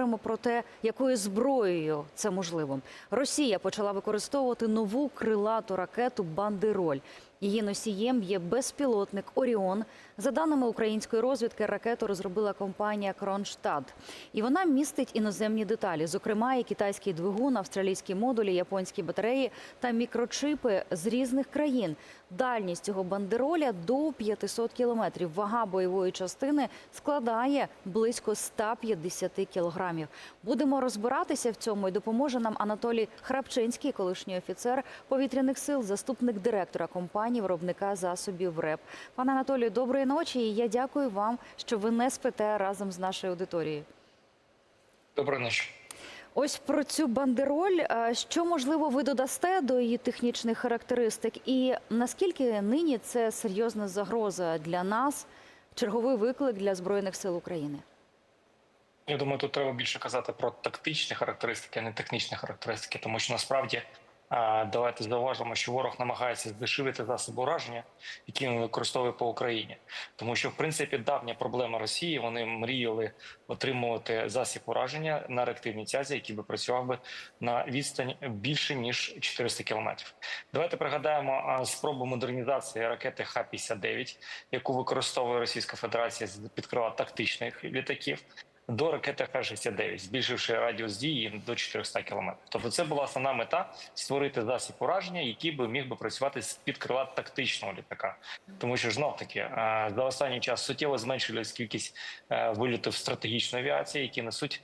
поговоримо про те, якою зброєю це можливо. Росія почала використовувати нову крилату ракету «Бандероль». Її носієм є безпілотник «Оріон». За даними української розвідки, ракету розробила компанія «Кронштадт». І вона містить іноземні деталі, зокрема і китайський двигун, австралійські модулі, японські батареї та мікрочипи з різних країн. Дальність цього «Бандероля» до 500 кілометрів. Вага бойової частини складає близько 150 кілограмів. Будемо розбиратися в цьому і допоможе нам Анатолій Храпчинський, колишній офіцер повітряних сил, заступник директора компанії виробника засобів РЕП. Пане Анатолію, доброї ночі, і я дякую вам, що ви не спите разом з нашою аудиторією. Доброї ночі. Ось про цю «Бандероль». Що, можливо, ви додасте до її технічних характеристик? І наскільки нині це серйозна загроза для нас, черговий виклик для Збройних сил України? Я думаю, тут треба більше казати про тактичні характеристики, а не технічні характеристики, тому що насправді давайте зауважимо, що ворог намагається здешевити засоби ураження, які він використовує по Україні. Тому що, в принципі, давня проблема Росії, вони мріяли отримувати засіб ураження на реактивній тязі, який би працював би на відстань більше, ніж 400 кілометрів. Давайте пригадаємо спробу модернізації ракети Х-59, яку використовує Російська Федерація під крила тактичних літаків, до ракети Х-69, збільшивши радіус дії до 400 кілометрів. Тобто це була основна мета – створити засіб ураження, який би міг би працювати з-під крила тактичного літака. Тому що, знов-таки, за останній час суттєво зменшилась кількість вильотів стратегічної авіації, які несуть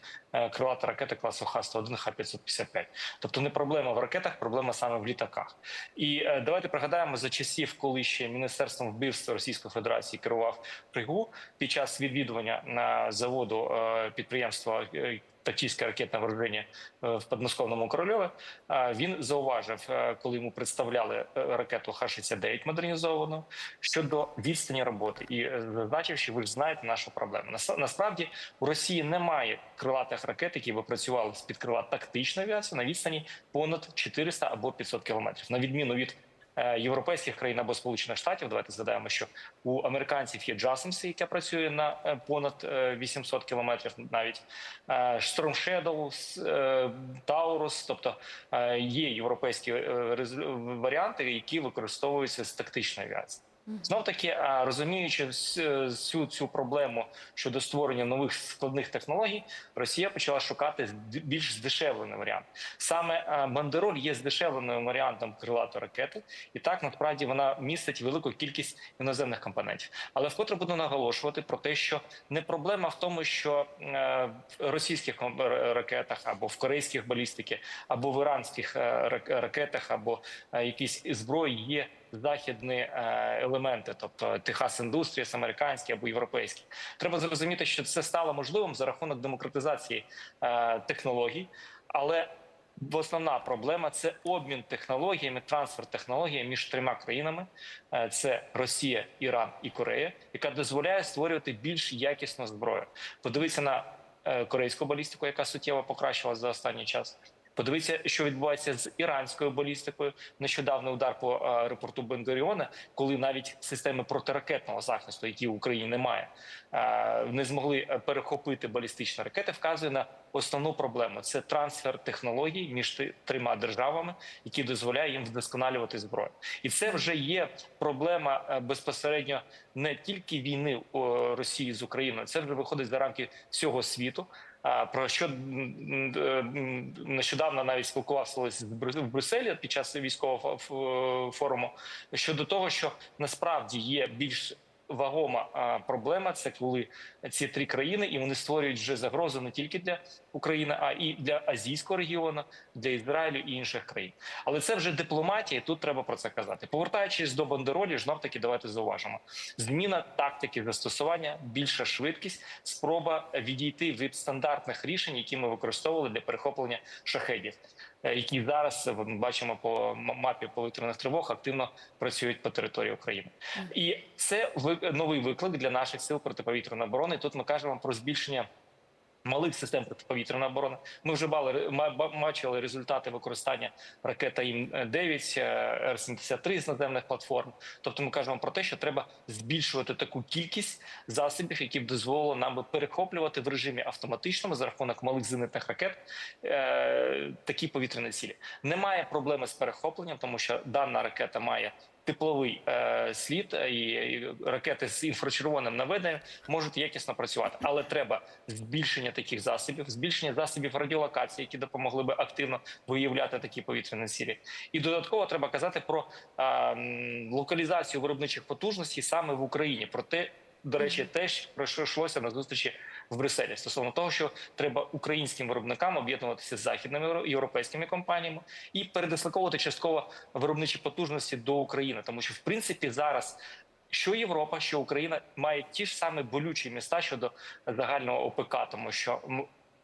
крилаті ракети класу Х-101, Х-555. Тобто не проблема в ракетах, проблема саме в літаках. І давайте пригадаємо, за часів, коли ще Міністерством вбивства Російської Федерації керував Шойгу, під час відвідування на заводу підприємства «Тактичне ракетне вооруження» в подмосковному Корольові, він зауважив, коли йому представляли ракету Х-69 модернізовану, щодо відстані роботи. І зазначив, що ви ж знаєте нашу проблему. Насправді у Росії немає крилатих ракет, які би працювали з-під крила тактичної авіації на відстані понад 400 або 500 кілометрів. На відміну від європейських країн або Сполучених Штатів, давайте згадаємо, що у американців є JASSM, яка працює на понад 800 кілометрів навіть, Storm Shadow, Taurus, тобто є європейські варіанти, які використовуються з тактичної авіації. Знов-таки, розуміючи всю цю проблему щодо створення нових складних технологій, Росія почала шукати більш здешевлений варіант. Саме «Бандероль» є здешевленим варіантом крилатої ракети, і так, насправді, вона містить велику кількість іноземних компонентів. Але вкотре буду наголошувати про те, що не проблема в тому, що в російських ракетах, або в корейських балістики, або в іранських ракетах, або якісь зброї є західні елементи, тобто Техас-індустріс, американські або європейські. Треба зрозуміти, що це стало можливим за рахунок демократизації технологій, але основна проблема – це обмін технологіями, трансфер технологій між трьома країнами – це Росія, Іран і Корея, яка дозволяє створювати більш якісну зброю. Подивіться на корейську балістику, яка суттєво покращилася за останній час. Подивіться, що відбувається з іранською балістикою. Нещодавний удар по аеропорту Бен-Гуріона, коли навіть системи протиракетного захисту, які в Україні немає, не змогли перехопити балістичні ракети, вказує на основну проблему. Це трансфер технологій між трьома державами, які дозволяє їм вдосконалювати зброю. І це вже є проблема безпосередньо не тільки війни Росії з Україною, це вже виходить за рамки всього світу. Про що нещодавно навіть спілкувався в Брюсселі під час військового форуму, щодо того, що насправді є більш вагома проблема – це коли ці три країни, і вони створюють вже загрозу не тільки для України, а і для азійського регіону, для Ізраїлю і інших країн. Але це вже дипломатія, і тут треба про це казати. Повертаючись до «Бандеролі», знов-таки давайте зауважимо. Зміна тактики застосування, більша швидкість, спроба відійти від стандартних рішень, які ми використовували для перехоплення шахедів, які зараз, ми бачимо по мапі повітряних тривог, активно працюють по території України. І це новий виклик для наших сил протиповітряної оборони. Тут ми кажемо про збільшення малих систем протиповітряної оборони. Ми вже бачили результати використання ракет АІМ-9, Р-73 з наземних платформ. Тобто ми кажемо про те, що треба збільшувати таку кількість засобів, які б дозволили нам би перехоплювати в режимі автоматичному за рахунок малих зенитних ракет такі повітряні цілі. Немає проблеми з перехопленням, тому що дана ракета має тепловий слід, і ракети з інфрачервоним наведенням можуть якісно працювати. Але треба збільшення таких засобів, збільшення засобів радіолокації, які допомогли би активно виявляти такі повітряні цілі. І додатково треба казати про локалізацію виробничих потужностей саме в Україні. Про те, до речі, теж про що йшлося на зустрічі в Брюсселі стосовно того, що треба українським виробникам об'єднуватися з західними європейськими компаніями і передислоковувати частково виробничі потужності до України, тому що в принципі зараз що Європа, що Україна мають ті ж самі болючі міста щодо загального ОПК, тому що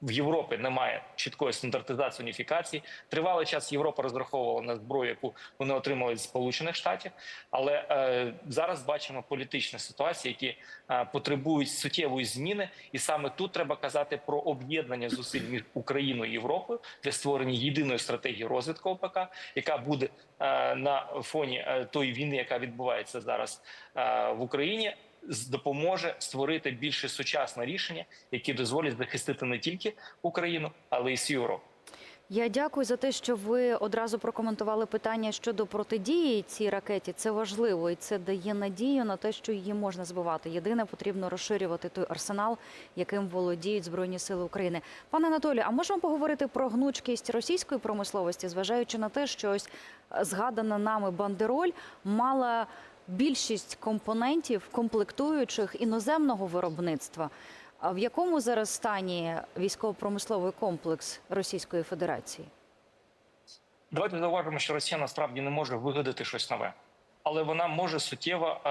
в Європі немає чіткої стандартизації, уніфікації. Тривалий час Європа розраховувала на зброю, яку вони отримали з Сполучених Штатів. Але зараз бачимо політичні ситуації, які потребують суттєвої зміни. І саме тут треба казати про об'єднання зусиль між Україною і Європою для створення єдиної стратегії розвитку ОПК, яка буде на фоні тої війни, яка відбувається зараз в Україні, допоможе створити більше сучасне рішення, які дозволять захистити не тільки Україну, але й всю Європу. Я дякую за те, що ви одразу прокоментували питання щодо протидії цій ракеті. Це важливо і це дає надію на те, що її можна збивати. Єдине, потрібно розширювати той арсенал, яким володіють Збройні Сили України. Пане Анатолію, а можемо поговорити про гнучкість російської промисловості, зважаючи на те, що ось згадана нами бандероль мала більшість компонентів, комплектуючих іноземного виробництва. А в якому зараз стані військово-промисловий комплекс Російської Федерації? Давайте зауважимо, що Росія насправді не може вигадати щось нове. Але вона може суттєво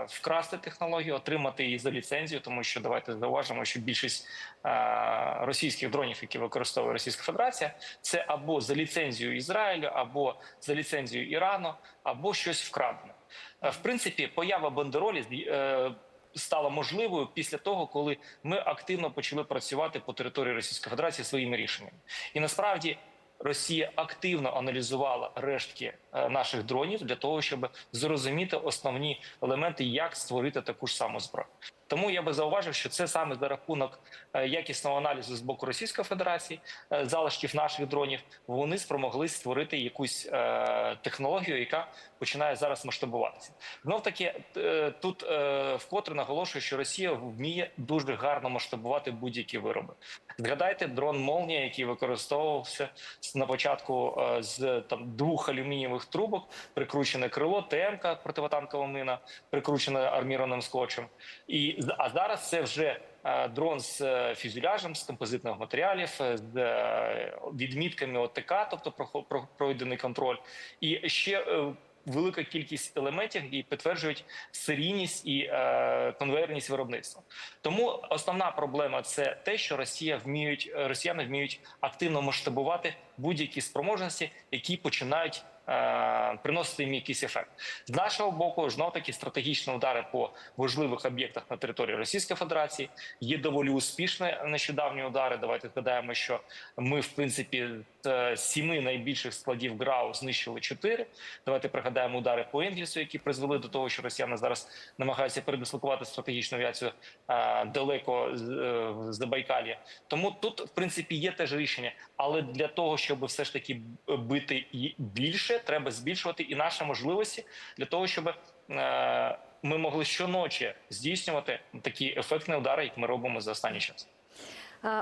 вкрасти технологію, отримати її за ліцензію, тому що давайте зауважимо, що більшість російських дронів, які використовує Російська Федерація, це або за ліцензією Ізраїлю, або за ліцензією Ірану, або щось вкрадене. В принципі, поява бандеролі стала можливою після того, коли ми активно почали працювати по території Російської Федерації своїми рішеннями. І насправді Росія активно аналізувала рештки наших дронів для того, щоб зрозуміти основні елементи, як створити таку ж саму зброю. Тому я би зауважив, що це саме за рахунок якісного аналізу з боку Російської Федерації, залишків наших дронів, вони спромогли створити якусь технологію, яка починає зараз масштабуватися. Знов-таки, тут вкотре наголошую, що Росія вміє дуже гарно масштабувати будь-які вироби. Згадайте дрон «Молнія», який використовувався на початку з 2 алюмінієвих трубок, прикручене крило, ТМ-ка, противотанкова мина, прикручена армірованим скотчем. А зараз це вже дрон з фюзеляжем, з композитних матеріалів, з відмітками ОТК, тобто пройдений контроль. І ще велика кількість елементів, які підтверджують серійність і конвейерність виробництва. Тому основна проблема – це те, що росіяни вміють активно масштабувати будь-які спроможності, які починають приносити їм якийсь ефект. З нашого боку, знов-таки, стратегічні удари по важливих об'єктах на території Російської Федерації. Є доволі успішні нещодавні удари. Давайте згадаємо, що ми, в принципі, з 7 найбільших складів ГРАУ знищили 4. Давайте пригадаємо удари по Енгельсу, які призвели до того, що росіяни зараз намагаються передислокувати стратегічну авіацію далеко з Забайкалья. Тому тут, в принципі, є теж рішення. Але для того, щоб все ж таки бити більше, треба збільшувати і наші можливості для того, щоб ми могли щоночі здійснювати такі ефектні удари, як ми робимо за останній час.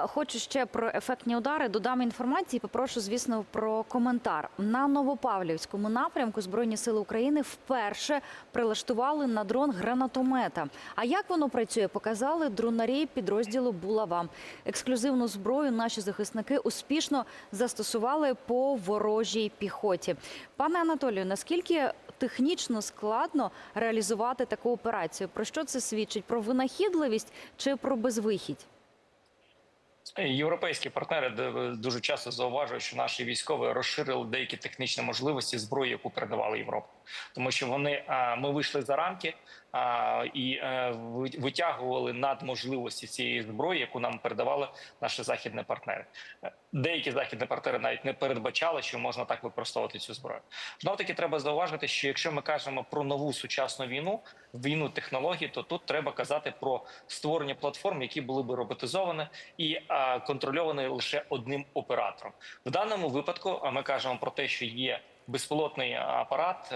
Хочу ще про ефектні удари. Додам інформації, попрошу, звісно, про коментар. На Новопавлівському напрямку Збройні Сили України вперше прилаштували на дрон гранатомета. А як воно працює, показали дронарі підрозділу «Булава». Ексклюзивну зброю наші захисники успішно застосували по ворожій піхоті. Пане Анатолію, наскільки технічно складно реалізувати таку операцію? Про що це свідчить? Про винахідливість чи про безвихідь? Європейські партнери дуже часто зауважують, що наші військові розширили деякі технічні можливості зброї, яку передавали Європа, тому що ми вийшли за рамки і витягували надможливості цієї зброї, яку нам передавали наші західні партнери. Деякі західні партнери навіть не передбачали, що можна так використовувати цю зброю. Знов таки треба зауважити, що якщо ми кажемо про нову сучасну війну технологій, то тут треба казати про створення платформ, які були б роботизовані і контрольовані лише одним оператором. В даному випадку ми кажемо про те, що є безпілотний апарат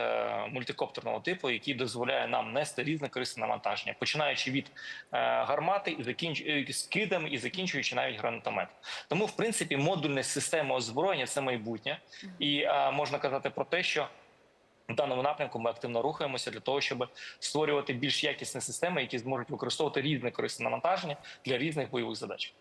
мультикоптерного типу, який дозволяє нам нести різне корисне навантаження, починаючи від гармати і скидами і закінчуючи навіть гранатометом. Тому, в принципі, модульна система озброєння – це майбутнє. І можна казати про те, що в даному напрямку ми активно рухаємося для того, щоб створювати більш якісні системи, які зможуть використовувати різне корисне навантаження для різних бойових задач.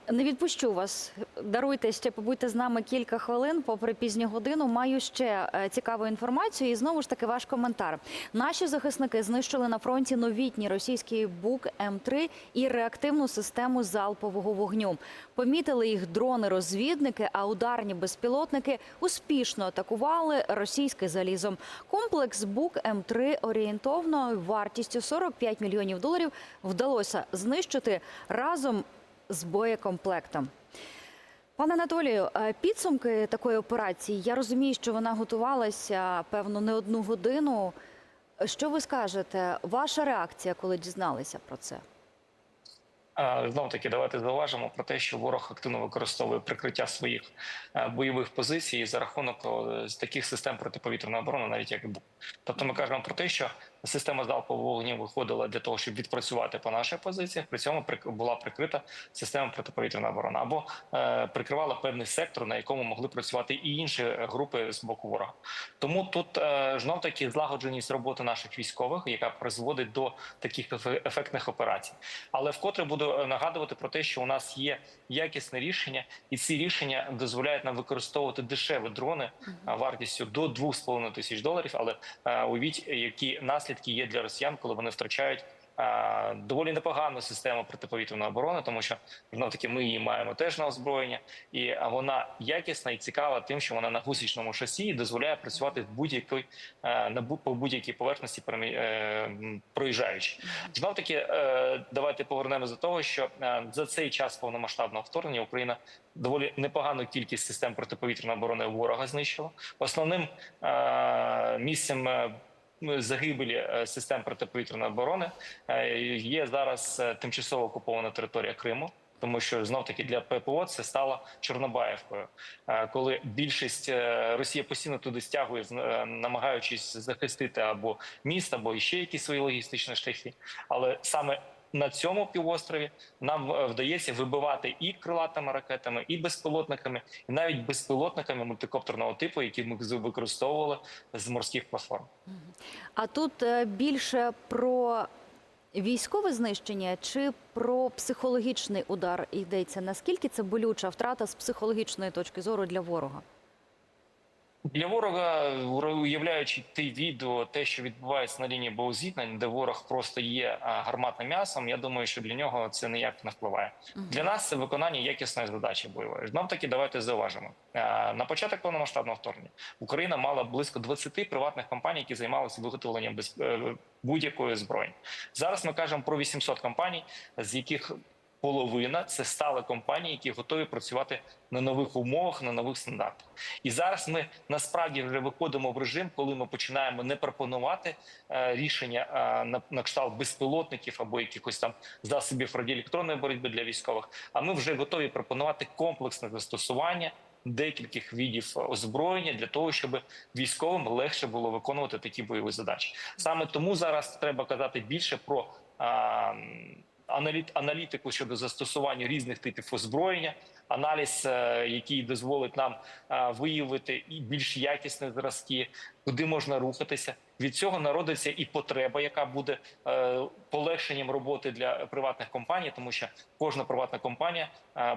Не відпущу вас. Даруйте, ще побудьте з нами кілька хвилин. Попри пізню годину, маю ще цікаву інформацію. І знову ж таки ваш коментар. Наші захисники знищили на фронті новітній російський БУК М3 і реактивну систему залпового вогню. Помітили їх дрони-розвідники, а ударні безпілотники успішно атакували російське залізо. Комплекс БУК М3 орієнтовно вартістю $45 мільйонів вдалося знищити разом з боєкомплектом. Пане Анатолію, підсумки такої операції, я розумію, що вона готувалася, певно, не одну годину. Що ви скажете? Ваша реакція, коли дізналися про це? Знову таки, давайте зауважимо про те, що ворог активно використовує прикриття своїх бойових позицій за рахунок таких систем протиповітряної оборони, навіть як БУК. Тобто ми кажемо про те, що система залпового вогню виходила для того, щоб відпрацювати по наших позиціях, при цьому була прикрита система протиповітряної оборони, або прикривала певний сектор, на якому могли працювати і інші групи з боку ворога. Тому тут знов таки злагодженість роботи наших військових, яка призводить до таких ефектних операцій. Але вкотре буду нагадувати про те, що у нас є якісне рішення, і ці рішення дозволяють нам використовувати дешеві дрони вартістю до $2,5 тисяч. Але уявіть, які наслідки є для росіян, коли вони втрачають доволі непогану систему протиповітряної оборони, тому що знов таки ми її маємо теж на озброєння, і вона якісна і цікава тим, що вона на гусеничному шасі і дозволяє працювати по будь-якій поверхності проїжджаючи. Знов таки, давайте повернемося до того, що за цей час повномасштабного вторгнення Україна доволі непогану кількість систем протиповітряної оборони ворога знищила. Основним місцем загибелі систем протиповітряної оборони є зараз тимчасово окупована територія Криму, тому що знов-таки для ППО це стало Чорнобаївкою, коли більшість Росія постійно туди стягує, намагаючись захистити або міст, або ще якісь свої логістичні шляхи. Але саме на цьому півострові нам вдається вибивати і крилатими ракетами, і безпілотниками, і навіть безпілотниками мультикоптерного типу, які ми використовували з морських платформ. А тут більше про військове знищення чи про психологічний удар йдеться? Наскільки це болюча втрата з психологічної точки зору для ворога? Для ворога, уявляючи те відео, те, що відбувається на лінії боєзіткнень, де ворог просто є гарматним м'ясом, я думаю, що для нього це ніяк не впливає. Для нас це виконання якісної задачі бойової. Знов таки, давайте зауважимо. На початок повномасштабного вторгнення Україна мала близько 20 приватних компаній, які займалися виготовленням будь-якої зброї. Зараз ми кажемо про 800 компаній, з яких половина – це стали компанії, які готові працювати на нових умовах, на нових стандартах. І зараз ми насправді вже виходимо в режим, коли ми починаємо не пропонувати рішення на кшталт безпілотників або якихось там засобів радіоелектронної боротьби для військових, а ми вже готові пропонувати комплексне застосування декількох видів озброєння для того, щоб військовим легше було виконувати такі бойові задачі. Саме тому зараз треба казати більше про аналітику щодо застосування різних типів озброєння, аналіз, який дозволить нам виявити і більш якісні зразки, куди можна рухатися. Від цього народиться і потреба, яка буде полегшенням роботи для приватних компаній, тому що кожна приватна компанія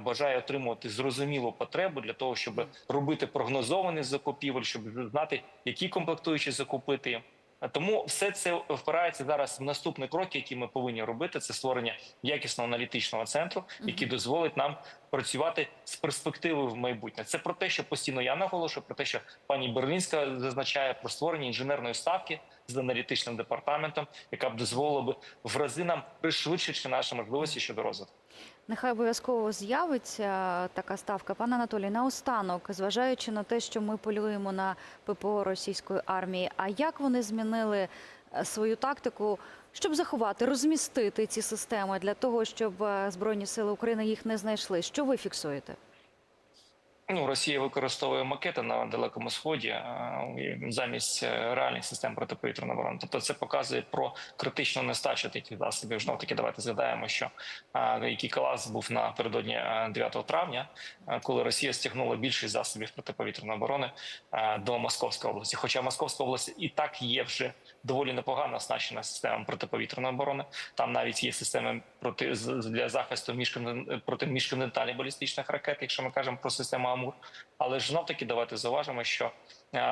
бажає отримувати зрозумілу потребу для того, щоб робити прогнозовані закупівель, щоб знати, які комплектуючі закупити. Тому все це впирається зараз в наступний крок, який ми повинні робити. Це створення якісного аналітичного центру, який дозволить нам працювати з перспективою в майбутнє. Це про те, що постійно я наголошую, про те, що пані Берлінська зазначає про створення інженерної ставки з аналітичним департаментом, яка б дозволила б в рази нам пришвидшити наші можливості щодо розвитку. Нехай обов'язково з'явиться така ставка. Пане Анатолій, наостанок, зважаючи на те, що ми полюємо на ППО російської армії, а як вони змінили свою тактику, щоб заховати, розмістити ці системи для того, щоб Збройні сили України їх не знайшли? Що ви фіксуєте? Росія використовує макети на Далекому Сході замість реальних систем протиповітряної оборони. Тобто це показує про критичну нестачу таких засобів. Знов таки, давайте згадаємо, що який колапс був напередодні 9 травня, коли Росія стягнула більшість засобів протиповітряної оборони до Московської області. Хоча Московська область і так є вже доволі непогано оснащена системами протиповітряної оборони. Там навіть є системи для захисту проти міжконтинентальних балістичних ракет, якщо ми кажемо про систему АМУР. Але ж знов-таки давайте зауважимо, що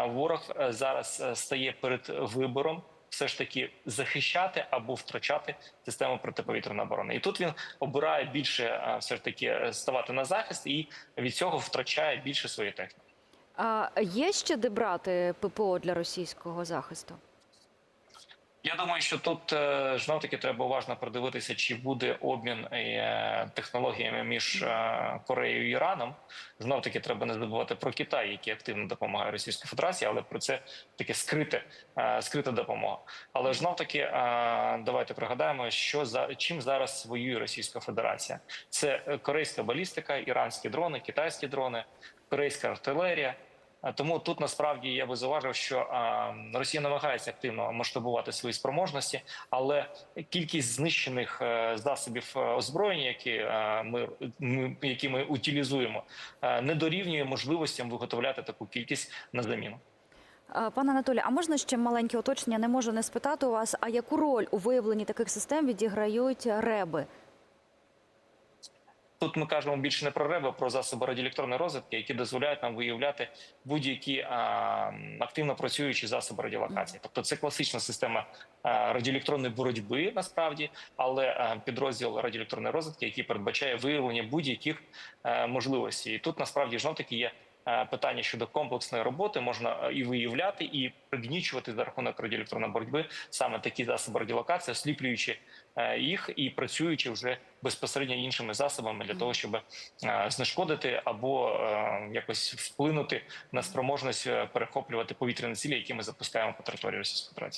ворог зараз стає перед вибором все ж таки захищати або втрачати систему протиповітряної оборони. І тут він обирає більше все ж таки ставати на захист і від цього втрачає більше своєї техніки. А є ще де брати ППО для російського захисту? Я думаю, що тут знов таки треба уважно продивитися, чи буде обмін технологіями між Кореєю і Іраном. Знов таки треба не забувати про Китай, який активно допомагає Російській Федерації, але про це таке скрита допомога. Але знов таки давайте пригадаємо, чим зараз воює Російська Федерація. Це корейська балістика, іранські дрони, китайські дрони, корейська артилерія. Тому тут насправді я би зауважив, що Росія намагається активно масштабувати свої спроможності, але кількість знищених засобів озброєння, які ми утилізуємо, не дорівнює можливостям виготовляти таку кількість на заміну. Пане Анатолій, а можна ще маленьке уточнення? Не можу не спитати у вас, а яку роль у виявленні таких систем відіграють РЕБи? Тут ми кажемо більше не про РЕБ, а про засоби радіоелектронної розвідки, які дозволяють нам виявляти будь-які активно працюючі засоби радіолокації. Тобто це класична система радіоелектронної боротьби насправді, але підрозділ радіоелектронної розвідки, який передбачає виявлення будь-яких можливостей. І тут насправді знов таки є питання щодо комплексної роботи, можна і виявляти, і пригнічувати за рахунок радіоелектронної боротьби саме такі засоби радіолокації, осліплюючи їх і працюючи вже безпосередньо іншими засобами для того, щоб знешкодити або якось вплинути на спроможність перехоплювати повітряні цілі, які ми запускаємо по території Російської Федерації.